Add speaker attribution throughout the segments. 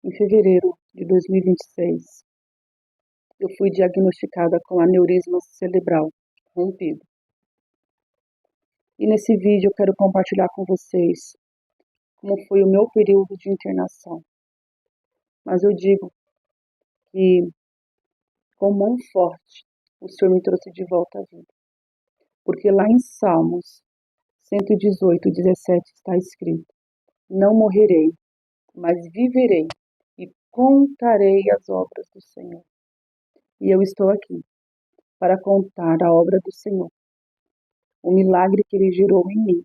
Speaker 1: Em fevereiro de 2026, eu fui diagnosticada com aneurisma cerebral rompido. E nesse vídeo eu quero compartilhar com vocês como foi o meu período de internação. Mas eu digo que com mão forte o Senhor me trouxe de volta à vida. Porque lá em Salmos 118:17 está escrito: não morrerei, mas viverei e contarei as obras do Senhor. E eu estou aqui para contar a obra do Senhor, o milagre que Ele gerou em mim.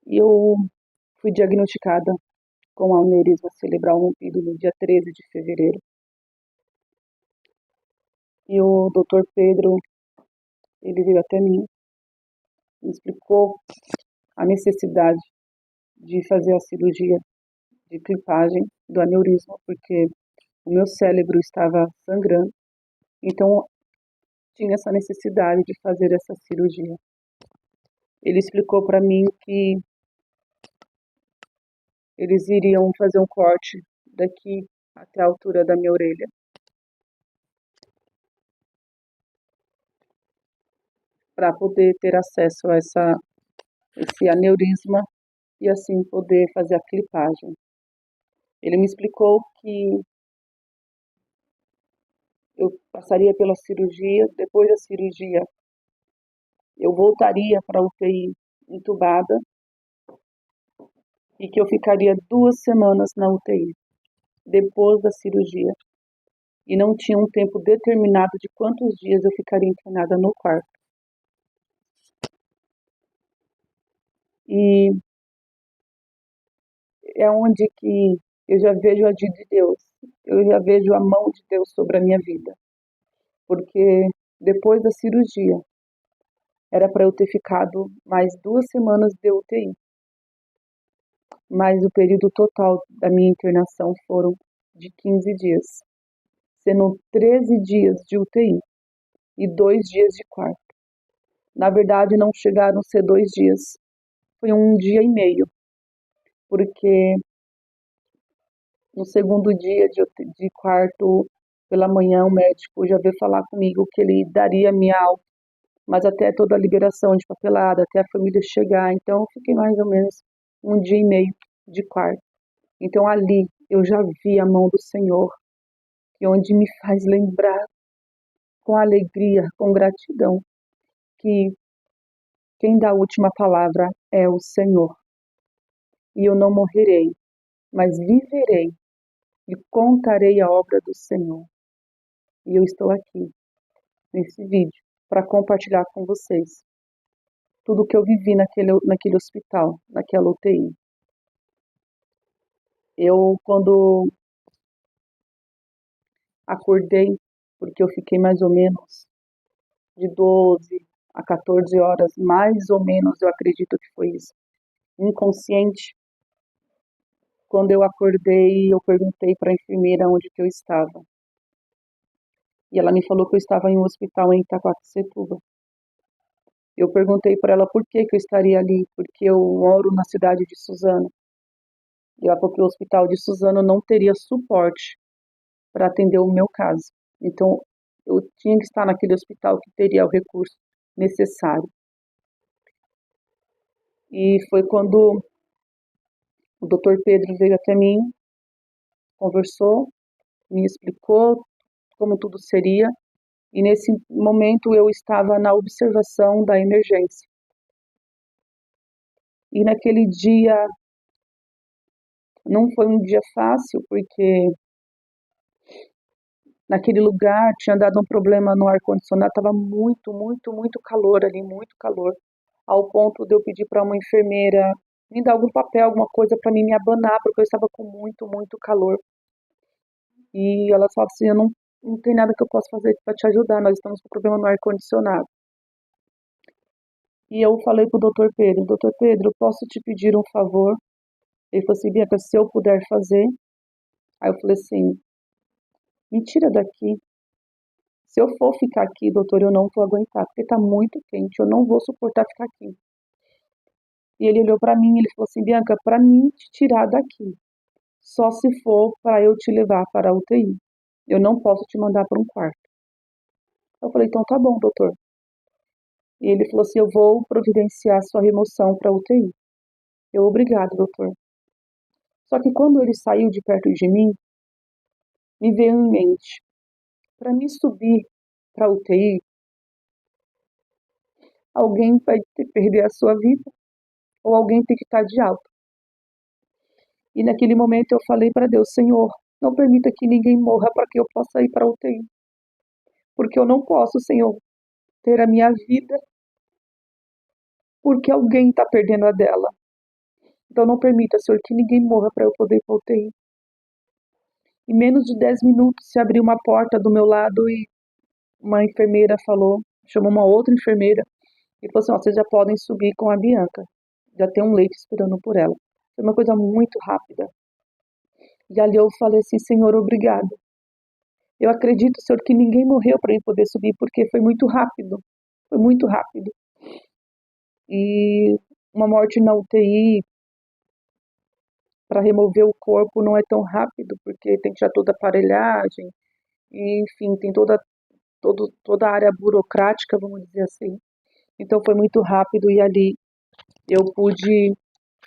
Speaker 1: E eu fui diagnosticada com aneurisma cerebral rompido no dia 13 de fevereiro. E o Dr. Pedro, ele veio até mim, me explicou a necessidade de fazer a cirurgia de clipagem do aneurisma, porque o meu cérebro estava sangrando, então tinha essa necessidade de fazer essa cirurgia. Ele explicou para mim que eles iriam fazer um corte daqui até a altura da minha orelha, para poder ter acesso a esse aneurisma e assim poder fazer a clipagem. Ele me explicou que eu passaria pela cirurgia, depois da cirurgia eu voltaria para a UTI entubada e que eu ficaria 2 semanas na UTI depois da cirurgia. E não tinha um tempo determinado de quantos dias eu ficaria internada no quarto. E é onde que eu já vejo a agir de Deus, eu já vejo a mão de Deus sobre a minha vida. Porque depois da cirurgia, era para eu ter ficado mais 2 semanas de UTI. Mas o período total da minha internação foram de 15 dias, sendo 13 dias de UTI e 2 dias de quarto. Na verdade, não chegaram a ser 2 dias, foi 1 dia e meio, porque no segundo dia de quarto, pela manhã, o médico já veio falar comigo que ele daria minha alta, mas até toda a liberação de papelada, até a família chegar, então eu fiquei mais ou menos 1 dia e meio de quarto. Então ali eu já vi a mão do Senhor, e onde me faz lembrar com alegria, com gratidão, que quem dá a última palavra é o Senhor. E eu não morrerei, mas viverei e contarei a obra do Senhor. E eu estou aqui, nesse vídeo, para compartilhar com vocês tudo o que eu vivi naquele hospital, naquela UTI. Eu, quando acordei, porque eu fiquei mais ou menos de 12 a 14 horas, mais ou menos, eu acredito que foi isso, inconsciente. Quando eu acordei, eu perguntei para a enfermeira onde que eu estava. E ela me falou que eu estava em um hospital em Itaquaquecetuba. Eu perguntei para ela por que eu estaria ali, porque eu moro na cidade de Suzano. E ela falou que o hospital de Suzano não teria suporte para atender o meu caso. Então, eu tinha que estar naquele hospital que teria o recurso necessário. E foi quando o Dr. Pedro veio até mim, conversou, me explicou como tudo seria. E nesse momento eu estava na observação da emergência. E naquele dia não foi um dia fácil, porque naquele lugar tinha dado um problema no ar-condicionado, estava muito, muito, muito calor ali, muito calor, ao ponto de eu pedir para uma enfermeira me dar algum papel, alguma coisa para mim me abanar, porque eu estava com muito, muito calor. E ela falava assim, eu não tem nada que eu possa fazer para te ajudar, nós estamos com problema no ar-condicionado. E eu falei pro Doutor Pedro, eu posso te pedir um favor? Ele falou assim, Bianca, se eu puder fazer. Aí eu falei assim, me tira daqui. Se eu for ficar aqui, doutor, eu não vou aguentar, porque tá muito quente, eu não vou suportar ficar aqui. E ele olhou para mim e ele falou assim, Bianca, para mim te tirar daqui, só se for para eu te levar para a UTI. Eu não posso te mandar para um quarto. Eu falei, então tá bom, doutor. E ele falou assim, eu vou providenciar sua remoção para a UTI. Eu, obrigado, doutor. Só que quando ele saiu de perto de mim, me veio em mente, para mim subir para a UTI, alguém vai ter que perder a sua vida, ou alguém tem que estar de alta. E naquele momento eu falei para Deus, Senhor, não permita que ninguém morra para que eu possa ir para a UTI. Porque eu não posso, Senhor, ter a minha vida porque alguém está perdendo a dela. Então não permita, Senhor, que ninguém morra para eu poder ir para a UTI. Em menos de 10 minutos se abriu uma porta do meu lado e uma enfermeira falou, chamou uma outra enfermeira e falou assim, ó, vocês já podem subir com a Bianca. Já tem um leite esperando por ela. Foi uma coisa muito rápida. E ali eu falei assim, Senhor, obrigado. Eu acredito, Senhor, que ninguém morreu para eu poder subir, porque foi muito rápido. Foi muito rápido. E uma morte na UTI para remover o corpo não é tão rápido, porque tem já toda a aparelhagem, e, enfim, tem toda a área burocrática, vamos dizer assim. Então foi muito rápido e ali eu pude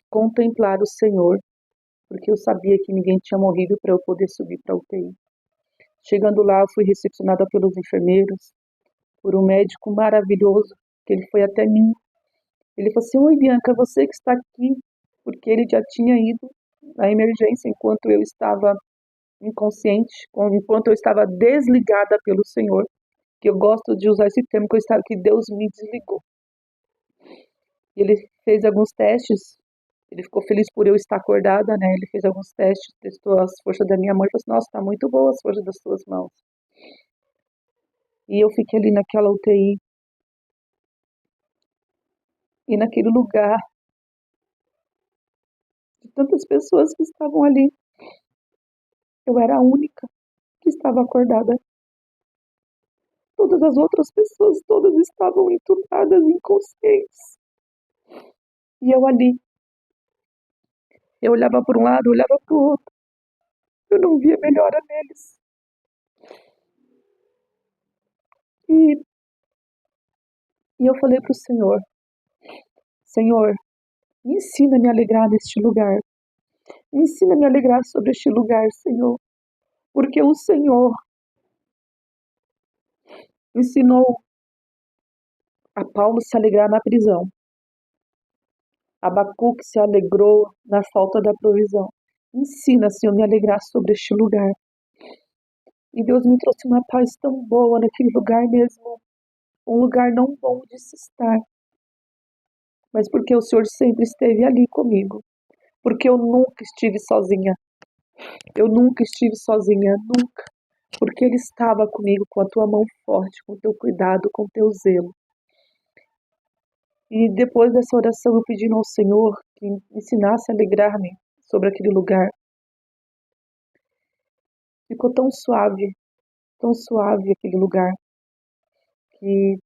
Speaker 1: contemplar o Senhor, porque eu sabia que ninguém tinha morrido para eu poder subir para a UTI. Chegando lá, eu fui recepcionada pelos enfermeiros, por um médico maravilhoso, que ele foi até mim. Ele falou assim, oi Bianca, você que está aqui, porque ele já tinha ido à emergência enquanto eu estava inconsciente, enquanto eu estava desligada pelo Senhor, que eu gosto de usar esse termo que Deus me desligou. Ele fez alguns testes, ele ficou feliz por eu estar acordada, né? Ele fez alguns testes, testou as forças da minha mão e falou assim, nossa, tá muito boa as forças das suas mãos. E eu fiquei ali naquela UTI, e naquele lugar, de tantas pessoas que estavam ali, eu era a única que estava acordada. Todas as outras pessoas, todas estavam entubadas, inconscientes. E eu ali, eu olhava para um lado, olhava para o outro, eu não via melhora neles. E, e eu falei para o Senhor, Senhor, me ensina a me alegrar neste lugar. Me ensina a me alegrar sobre este lugar, Senhor. Porque o Senhor ensinou a Paulo se alegrar na prisão. Abacuque se alegrou na falta da provisão. Ensina, Senhor, a me alegrar sobre este lugar. E Deus me trouxe uma paz tão boa naquele lugar mesmo. Um lugar não bom de se estar. Mas porque o Senhor sempre esteve ali comigo. Porque eu nunca estive sozinha. Eu nunca estive sozinha, nunca. Porque Ele estava comigo com a tua mão forte, com o teu cuidado, com o teu zelo. E depois dessa oração eu pedi ao Senhor que ensinasse a alegrar-me sobre aquele lugar. Ficou tão suave aquele lugar, que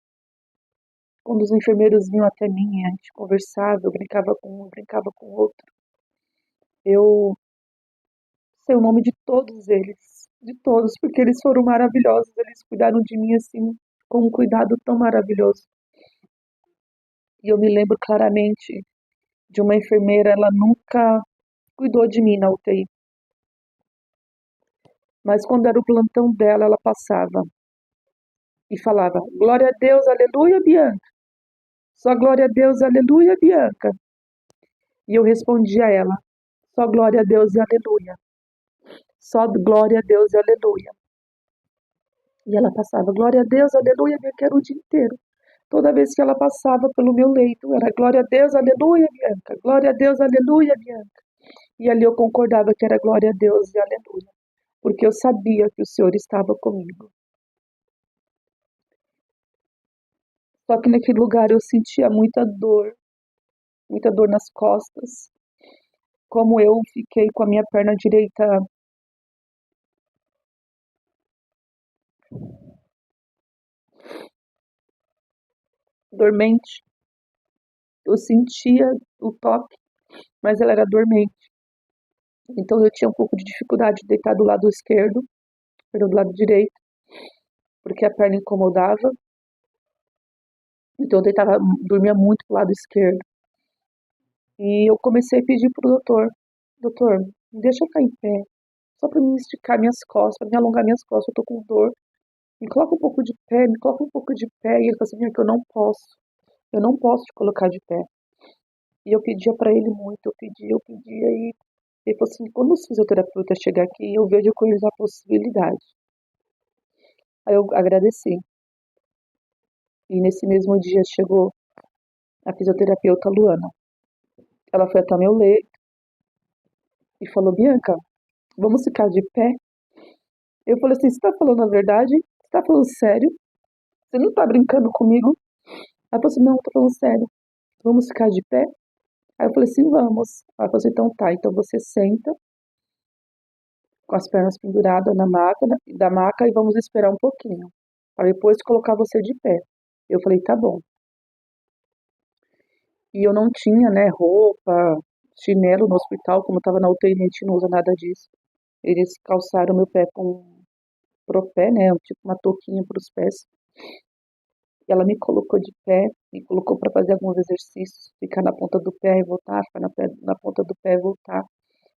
Speaker 1: quando os enfermeiros vinham até mim, a gente conversava, eu brincava com um, eu brincava com o outro. Eu sei o nome de todos, porque eles foram maravilhosos, eles cuidaram de mim assim, com um cuidado tão maravilhoso. E eu me lembro claramente de uma enfermeira, ela nunca cuidou de mim na UTI. Mas quando era o plantão dela, ela passava e falava, glória a Deus, aleluia, Bianca. Só glória a Deus, aleluia, Bianca. E eu respondia a ela, só glória a Deus e aleluia. Só glória a Deus e aleluia. E ela passava, glória a Deus, aleluia, Bianca, era o dia inteiro. Toda vez que ela passava pelo meu leito, era glória a Deus, aleluia, Bianca. Glória a Deus, aleluia, Bianca. E ali eu concordava que era glória a Deus e aleluia. Porque eu sabia que o Senhor estava comigo. Só que naquele lugar eu sentia muita dor nas costas. Como eu fiquei com a minha perna direita dormente, eu sentia o toque, mas ela era dormente. Então eu tinha um pouco de dificuldade de deitar do lado esquerdo, perdão, do lado direito, porque a perna incomodava. Então eu deitava, dormia muito pro lado esquerdo. E eu comecei a pedir pro doutor, me deixa eu ficar em pé, só para me esticar minhas costas, para me alongar minhas costas, eu tô com dor. Me coloca um pouco de pé, me coloca um pouco de pé. E ele falou assim, que eu não posso te colocar de pé. E eu pedia para ele muito, eu pedia, e ele falou assim, quando os fisioterapeutas chegar aqui, eu vejo com eles a possibilidade. Aí eu agradeci. E nesse mesmo dia chegou a fisioterapeuta Luana. Ela foi até meu leito e falou, Bianca, vamos ficar de pé? Eu falei assim, você tá falando a verdade? Você tá falando sério? Você não tá brincando comigo? Ela falou assim, não, tô falando sério. Vamos ficar de pé? Aí eu falei assim, vamos. Ela falou assim, então tá, então você senta com as pernas penduradas da maca e vamos esperar um pouquinho, para depois colocar você de pé. Eu falei, tá bom. E eu não tinha, né, roupa, chinelo no hospital, como eu tava na UTI, a gente não usa nada disso. Eles calçaram meu pé com propé, né, tipo uma touquinha para os pés. E ela me colocou de pé, me colocou para fazer alguns exercícios, ficar na ponta do pé e voltar, ficar na ponta do pé e voltar.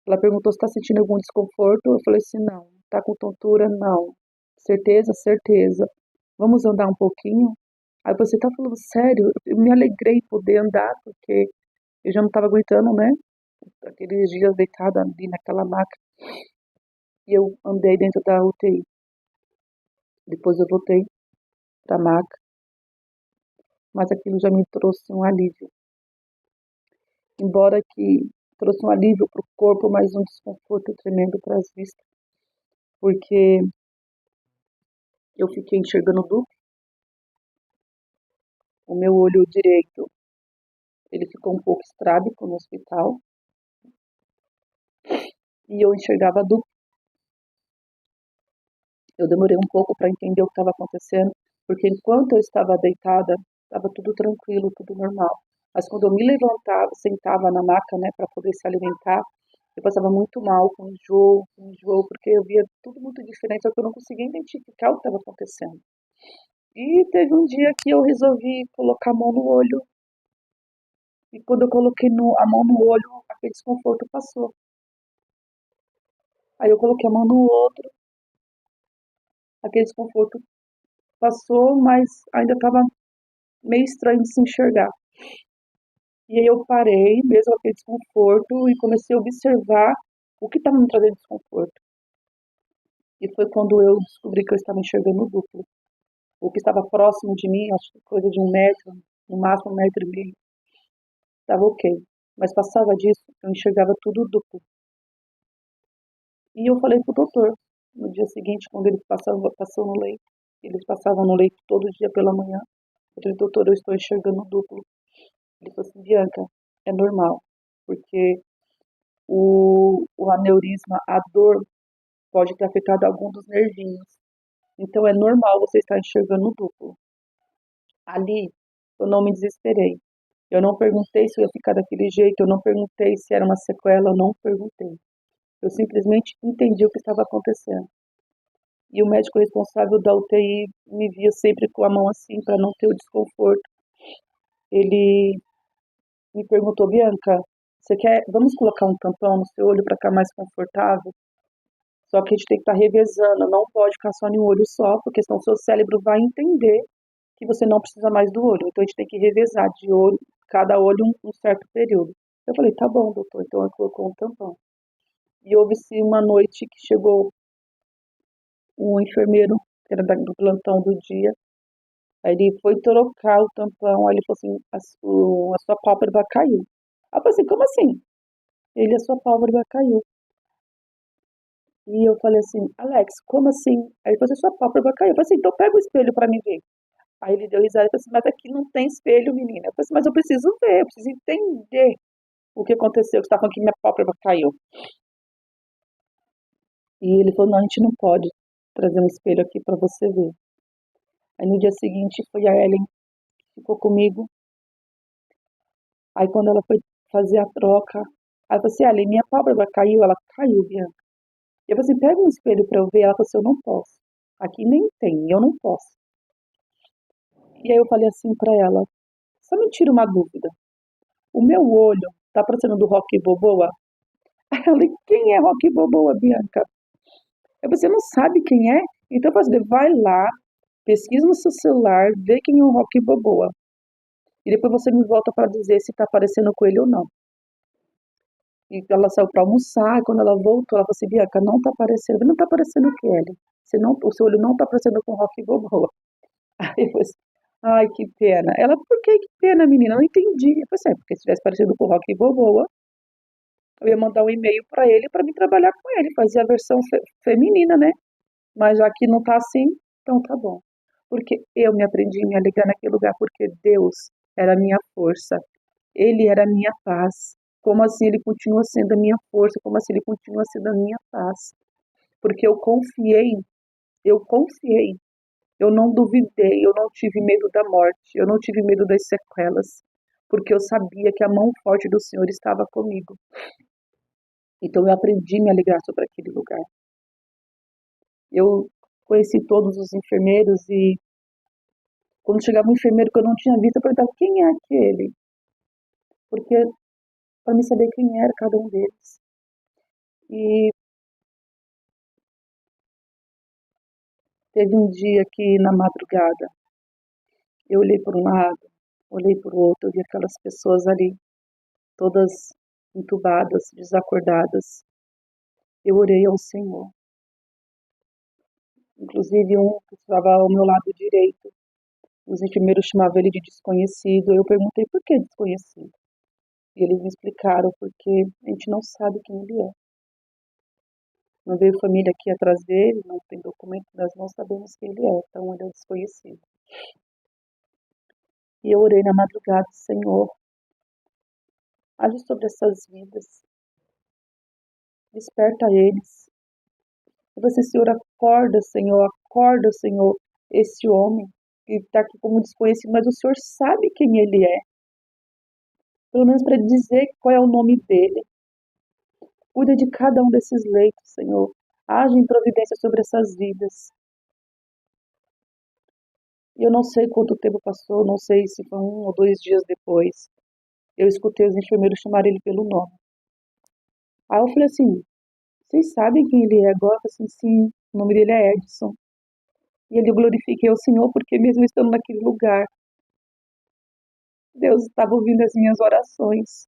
Speaker 1: Ela perguntou se está sentindo algum desconforto. Eu falei assim, não. Tá com tontura? Não. Certeza? Certeza. Vamos andar um pouquinho? Aí você tá falando sério? Eu me alegrei em poder andar, porque eu já não estava aguentando, né? Aqueles dias deitada ali naquela maca. E eu andei dentro da UTI. Depois eu voltei pra maca, mas aquilo já me trouxe um alívio. Embora que trouxe um alívio pro corpo, mas um desconforto tremendo para as vistas, porque eu fiquei enxergando duplo. O meu olho direito, ele ficou um pouco estrábico no hospital e eu enxergava duplo. Eu demorei um pouco para entender o que estava acontecendo, porque enquanto eu estava deitada, estava tudo tranquilo, tudo normal. Mas quando eu me levantava, sentava na maca, né, para poder se alimentar, eu passava muito mal, com enjoo, porque eu via tudo muito diferente, só que eu não conseguia identificar o que estava acontecendo. E teve um dia que eu resolvi colocar a mão no olho, e quando eu coloquei a mão no olho, aquele desconforto passou. Aí eu coloquei a mão no outro, aquele desconforto passou, mas ainda estava meio estranho de se enxergar. E aí eu parei, mesmo com aquele desconforto, e comecei a observar o que estava me trazendo desconforto. E foi quando eu descobri que eu estava enxergando duplo. O que estava próximo de mim, acho que coisa de 1 metro, no máximo 1,5 m, estava ok. Mas passava disso, eu enxergava tudo duplo. E eu falei pro doutor, no dia seguinte, quando ele passou no leito, eles passavam no leito todo dia pela manhã. Eu falei, doutor, eu estou enxergando duplo. Ele falou assim, Bianca, é normal, porque o aneurisma, a dor, pode ter afetado algum dos nervinhos. Então é normal você estar enxergando duplo. Ali, eu não me desesperei. Eu não perguntei se eu ia ficar daquele jeito, eu não perguntei se era uma sequela, eu não perguntei. Eu simplesmente entendi o que estava acontecendo. E o médico responsável da UTI me via sempre com a mão assim, para não ter o desconforto. Ele me perguntou, Bianca, você quer, vamos colocar um tampão no seu olho para ficar mais confortável? Só que a gente tem que estar revezando, não pode ficar só em um olho só, porque senão o seu cérebro vai entender que você não precisa mais do olho. Então a gente tem que revezar de olho, cada olho um certo período. Eu falei, tá bom, doutor, então ele colocou um tampão. E houve-se uma noite que chegou um enfermeiro, que era do plantão do dia. Aí ele foi trocar o tampão, aí ele falou assim, a sua pálpebra caiu. Aí eu falei assim, como assim? Ele, a sua pálpebra caiu. E eu falei assim, Alex, como assim? Aí ele falou assim, sua pálpebra caiu. Eu falei assim, então pega o espelho pra mim ver. Aí ele deu risada e falou assim, mas aqui não tem espelho, menina. Eu falei assim, mas eu preciso ver, eu preciso entender o que aconteceu, que você tá falando que minha pálpebra caiu. E ele falou, não, a gente não pode trazer um espelho aqui pra você ver. Aí no dia seguinte foi a Ellen que ficou comigo. Aí quando ela foi fazer a troca, aí eu falei assim, ali, minha pálpebra caiu, ela caiu, Bianca. Eu falei assim, pega um espelho pra eu ver, ela falou assim, eu não posso. Aqui nem tem, eu não posso. E aí eu falei assim pra ela, só me tira uma dúvida. O meu olho tá parecendo do Rock Balboa? Aí eu falei, quem é Rock Balboa, Bianca? Você não sabe quem é? Então você vai lá, pesquisa no seu celular, vê quem é o Rock Balboa. E depois você me volta para dizer se tá parecendo com ele ou não. E ela saiu para almoçar, e quando ela voltou, ela falou assim, Bianca, não tá parecendo. Eu falei, não tá parecendo o que, Ellie? Você não, o seu olho não tá parecendo com o Rock Balboa. Aí eu falei assim, ai, que pena. Ela, por que pena, menina? Eu não entendi. Eu falei assim, porque se tivesse parecido com o Rock Balboa, eu ia mandar um e-mail para ele para me trabalhar com ele, fazer a versão feminina, né? Mas já que não tá assim, então tá bom. Porque eu me aprendi a me alegrar naquele lugar, porque Deus era a minha força. Ele era a minha paz. Como assim ele continua sendo a minha força? Como assim ele continua sendo a minha paz? Porque eu confiei, eu não duvidei, eu não tive medo da morte, eu não tive medo das sequelas, porque eu sabia que a mão forte do Senhor estava comigo. Então eu aprendi a me alegrar sobre aquele lugar. Eu conheci todos os enfermeiros e quando chegava um enfermeiro que eu não tinha visto, eu perguntava quem é aquele? Porque para me saber quem era cada um deles. E teve um dia que na madrugada eu olhei por um lado, olhei por outro, eu vi aquelas pessoas ali, todas entubadas, desacordadas. Eu orei ao Senhor. Inclusive um que estava ao meu lado direito, os enfermeiros chamavam ele de desconhecido. Eu perguntei por que desconhecido. E eles me explicaram porque a gente não sabe quem ele é. Não veio família aqui atrás dele, não tem documento, nós não sabemos quem ele é, então ele é desconhecido. E eu orei na madrugada, Senhor, age sobre essas vidas, desperta eles. E você, Senhor, acorda, Senhor, esse homem que está aqui como desconhecido, mas o Senhor sabe quem ele é. Pelo menos para dizer qual é o nome dele. Cuida de cada um desses leitos, Senhor. Age em providência sobre essas vidas. E eu não sei quanto tempo passou, não sei se foi 1 ou 2 dias depois. Eu escutei os enfermeiros chamarem ele pelo nome. Aí eu falei assim, vocês sabem quem ele é agora? Eu falei assim, sim, o nome dele é Edson. E ele glorifiquei ao Senhor porque mesmo estando naquele lugar, Deus estava ouvindo as minhas orações.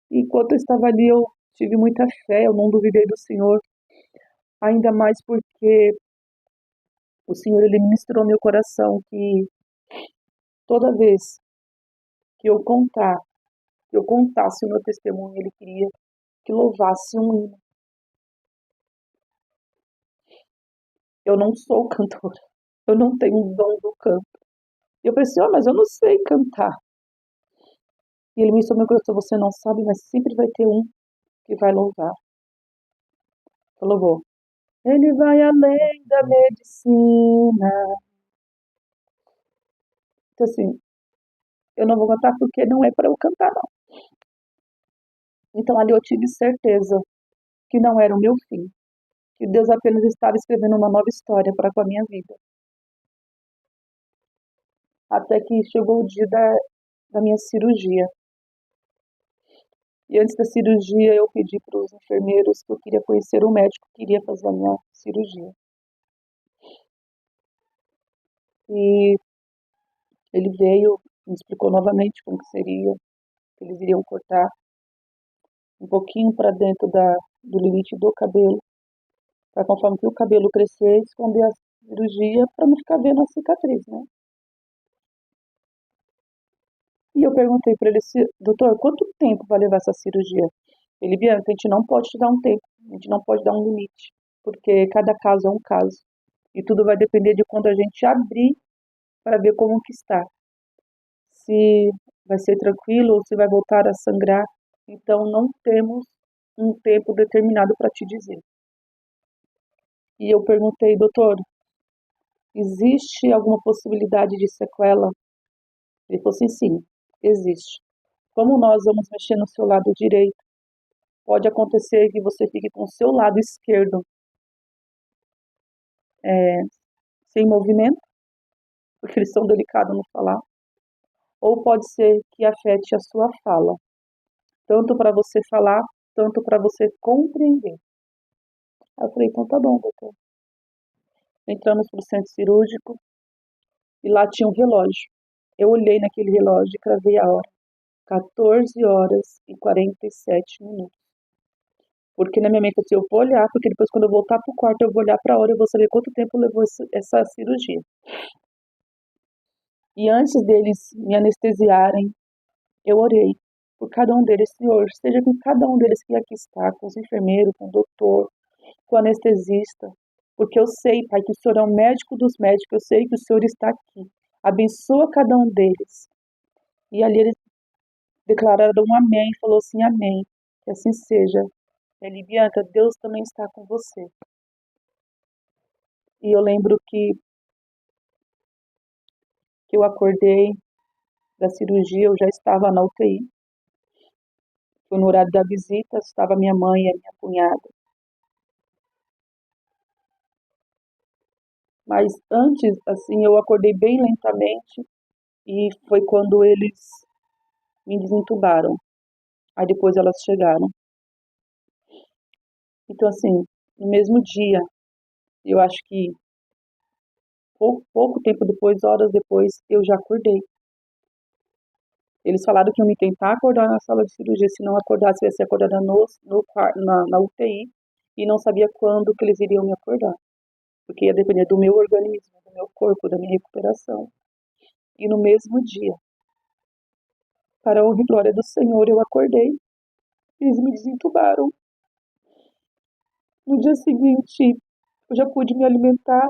Speaker 1: E enquanto eu estava ali, eu tive muita fé, eu não duvidei do Senhor. Ainda mais porque o Senhor, ele ministrou meu coração que toda vez que eu contasse o meu testemunho, ele queria que louvasse um hino. Eu não sou cantora, eu não tenho o dom do canto. E eu pensei, mas eu não sei cantar. E ele ministrou meu coração, você não sabe, mas sempre vai ter um que vai louvar. Eu louvou. Ele vai além da medicina. Então, assim, eu não vou cantar porque não é para eu cantar, não. Então, ali eu tive certeza que não era o meu fim, que Deus apenas estava escrevendo uma nova história para com a minha vida. Até que chegou o dia da minha cirurgia. E antes da cirurgia, eu pedi para os enfermeiros que eu queria conhecer o médico que iria fazer a minha cirurgia. E ele veio, me explicou novamente como que seria, que eles iriam cortar um pouquinho para dentro do limite do cabelo, para conforme que o cabelo crescer, esconder a cirurgia para não ficar vendo a cicatriz, né? E eu perguntei para ele, doutor, quanto tempo vai levar essa cirurgia? Ele, Bianca, a gente não pode te dar um tempo, a gente não pode dar um limite, porque cada caso é um caso. E tudo vai depender de quando a gente abrir para ver como que está. Se vai ser tranquilo ou se vai voltar a sangrar. Então não temos um tempo determinado para te dizer. E eu perguntei, doutor, existe alguma possibilidade de sequela? Ele falou assim, sim. existe. Como nós vamos mexer no seu lado direito, pode acontecer que você fique com o seu lado esquerdo sem movimento, porque eles são delicados no falar, ou pode ser que afete a sua fala, tanto para você falar, tanto para você compreender. Aí eu falei, então tá bom, doutor. Entramos pro centro cirúrgico e lá tinha um relógio. Eu olhei naquele relógio e cravei a hora. 14 horas e 47 minutos. Porque na minha mente assim, eu vou olhar, porque depois quando eu voltar pro quarto eu vou olhar pra hora e eu vou saber quanto tempo levou essa cirurgia. E antes deles me anestesiarem, eu orei por cada um deles, Senhor, esteja com cada um deles que aqui está, com os enfermeiros, com o doutor, com o anestesista, porque eu sei, Pai, que o Senhor é o médico dos médicos, eu sei que o Senhor está aqui. Abençoa cada um deles. E ali eles declararam um amém, falou assim, amém, que assim seja. Ele, Bianca, Deus também está com você. E eu lembro que eu acordei da cirurgia, eu já estava na UTI. Foi no horário da visita, estava minha mãe e a minha cunhada. Mas antes, assim, eu acordei bem lentamente e foi quando eles me desentubaram. Aí depois elas chegaram. Então, assim, no mesmo dia, eu acho que pouco tempo depois, horas depois, eu já acordei. Eles falaram que iam me tentar acordar na sala de cirurgia, se não acordasse, eu ia ser acordada na UTI, e não sabia quando que eles iriam me acordar, porque ia depender do meu organismo, do meu corpo, da minha recuperação. E no mesmo dia, para a honra e glória do Senhor, eu acordei, eles me desentubaram. No dia seguinte, eu já pude me alimentar.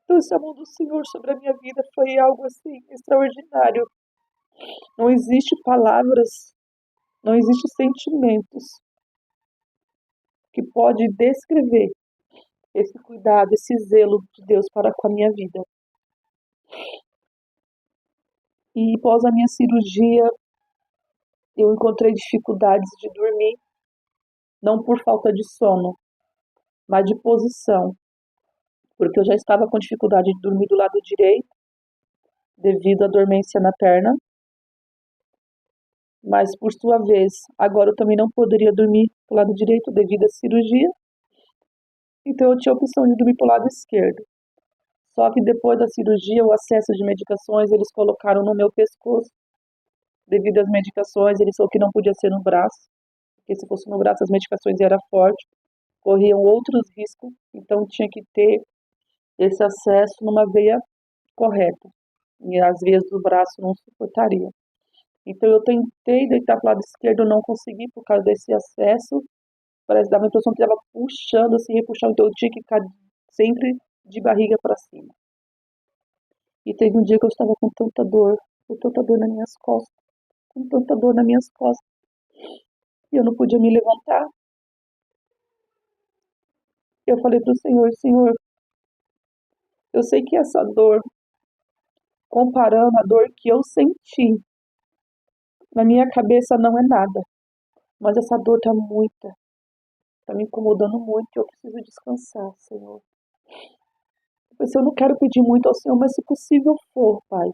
Speaker 1: Então, esse amor do Senhor sobre a minha vida foi algo assim extraordinário. Não existe palavras, não existe sentimentos que pode descrever esse cuidado, esse zelo de Deus para com a minha vida. E após a minha cirurgia, eu encontrei dificuldades de dormir, não por falta de sono, mas de posição, porque eu já estava com dificuldade de dormir do lado direito, devido à dormência na perna, mas por sua vez, agora eu também não poderia dormir do lado direito devido à cirurgia, então eu tinha a opção de dormir para o lado esquerdo. Só que depois da cirurgia, o acesso de medicações eles colocaram no meu pescoço. Devido às medicações, eles falou que não podia ser no braço, porque se fosse no braço as medicações eram fortes, corriam outros riscos, então tinha que ter esse acesso numa veia correta. E as veias do braço não suportariam. Então eu tentei deitar para o lado esquerdo, não consegui por causa desse acesso. Parece que dava a impressão que estava puxando, assim, repuxando, então eu tinha que ficar sempre de barriga para cima. E teve um dia que eu estava com tanta dor nas minhas costas, com tanta dor nas minhas costas, e eu não podia me levantar. Eu falei para o Senhor, Senhor, eu sei que essa dor, comparando a dor que eu senti, na minha cabeça não é nada, mas essa dor tá me incomodando muito, eu preciso descansar, Senhor. Eu pensei, eu não quero pedir muito ao Senhor, mas se possível for, Pai,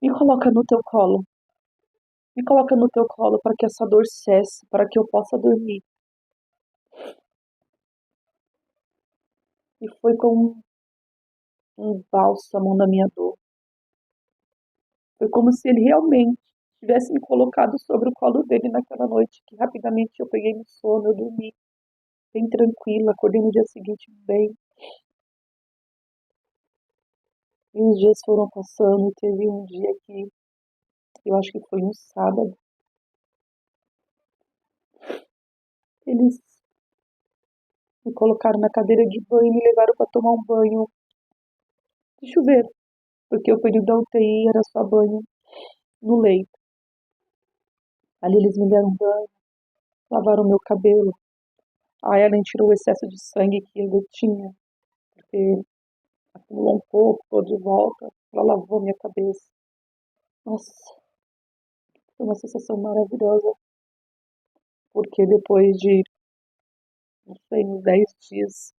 Speaker 1: me coloca no teu colo. Me coloca no teu colo para que essa dor cesse, para que eu possa dormir. E foi como um bálsamo na minha dor. Foi como se ele realmente tivesse me colocado sobre o colo dele naquela noite, que rapidamente eu peguei no sono, eu dormi bem tranquila, acordei no dia seguinte bem. E os dias foram passando e teve um dia que eu acho que foi um sábado. Eles me colocaram na cadeira de banho e me levaram para tomar um banho de chuveiro, porque o período da UTI era só banho no leito. Ali eles me deram um banho, lavaram meu cabelo. A Ellen tirou o excesso de sangue que eu tinha, porque acumulou um pouco, tô de volta. ela lavou minha cabeça. Nossa, foi uma sensação maravilhosa, porque depois de, não sei, uns 10 dias,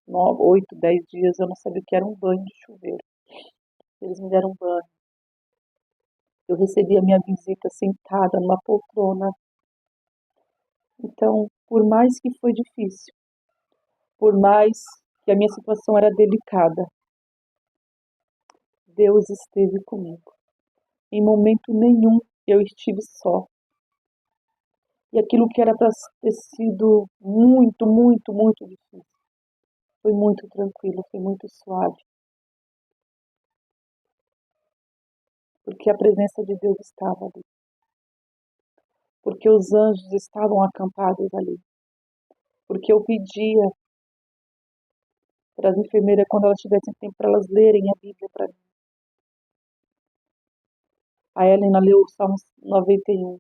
Speaker 1: 9, 8, 10 dias, eu não sabia o que era um banho de chuveiro. Eles me deram um banho. Eu recebi a minha visita sentada numa poltrona. Então, por mais que foi difícil, por mais que a minha situação era delicada, Deus esteve comigo. Em momento nenhum eu estive só. E aquilo que era para ter sido muito, muito, muito difícil, foi muito tranquilo, foi muito suave, porque a presença de Deus estava ali, porque os anjos estavam acampados ali, porque eu pedia para as enfermeiras, quando elas tivessem tempo, para elas lerem a Bíblia para mim. A Helena leu o Salmo 91,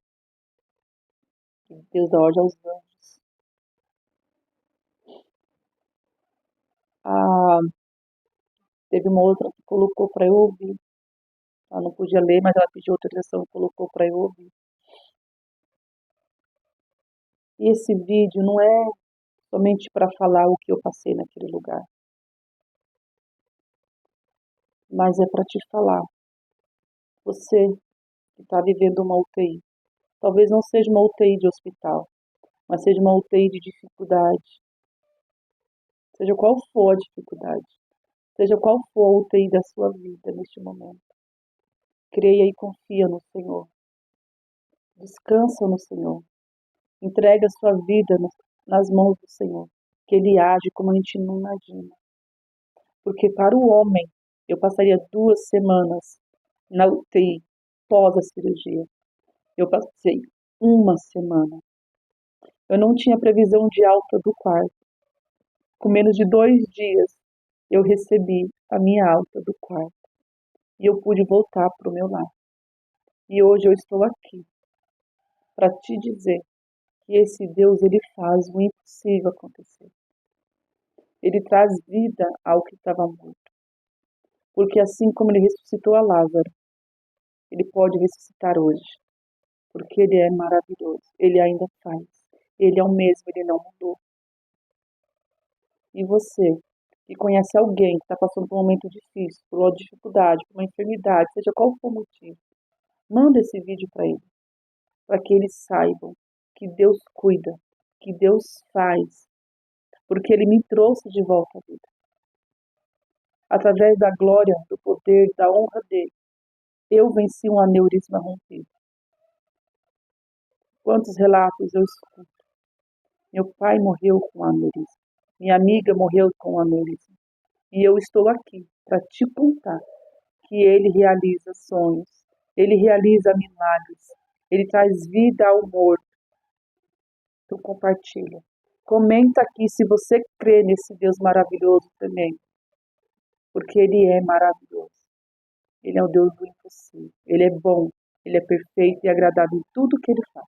Speaker 1: que Deus dá ordem aos anjos. Ah, teve uma outra que colocou para eu ouvir. Ela não podia ler, mas ela pediu autorização e colocou para eu ouvir. E esse vídeo não é somente para falar o que eu passei naquele lugar, mas é para te falar, você que está vivendo uma UTI, talvez não seja uma UTI de hospital, mas seja uma UTI de dificuldade, seja qual for a dificuldade, seja qual for a UTI da sua vida neste momento, creia e confia no Senhor, descansa no Senhor, entrega a sua vida nas mãos do Senhor, que Ele age como a gente não imagina. Porque para o homem, eu passaria 2 semanas na UTI pós a cirurgia. Eu passei uma semana. Eu não tinha previsão de alta do quarto. Com menos de 2 dias, eu recebi a minha alta do quarto. E eu pude voltar para o meu lar. E hoje eu estou aqui para te dizer que esse Deus, ele faz o impossível acontecer. Ele traz vida ao que estava morto. Porque assim como ele ressuscitou a Lázaro, ele pode ressuscitar hoje. Porque ele é maravilhoso. Ele ainda faz. Ele é o mesmo, ele não mudou. E você, que conhece alguém que está passando por um momento difícil, por uma dificuldade, por uma enfermidade, seja qual for o motivo, manda esse vídeo para ele, para que eles saibam que Deus cuida, que Deus faz, porque ele me trouxe de volta à vida. Através da glória, do poder, da honra dele, eu venci um aneurisma rompido. Quantos relatos eu escuto? Meu pai morreu com aneurisma. Minha amiga morreu com aneurisma. E eu estou aqui para te contar que ele realiza sonhos, ele realiza milagres, ele traz vida ao morto. Então compartilha. Comenta aqui se você crê nesse Deus maravilhoso também, porque ele é maravilhoso. Ele é o Deus do impossível. Ele é bom, ele é perfeito e agradável em tudo que ele faz.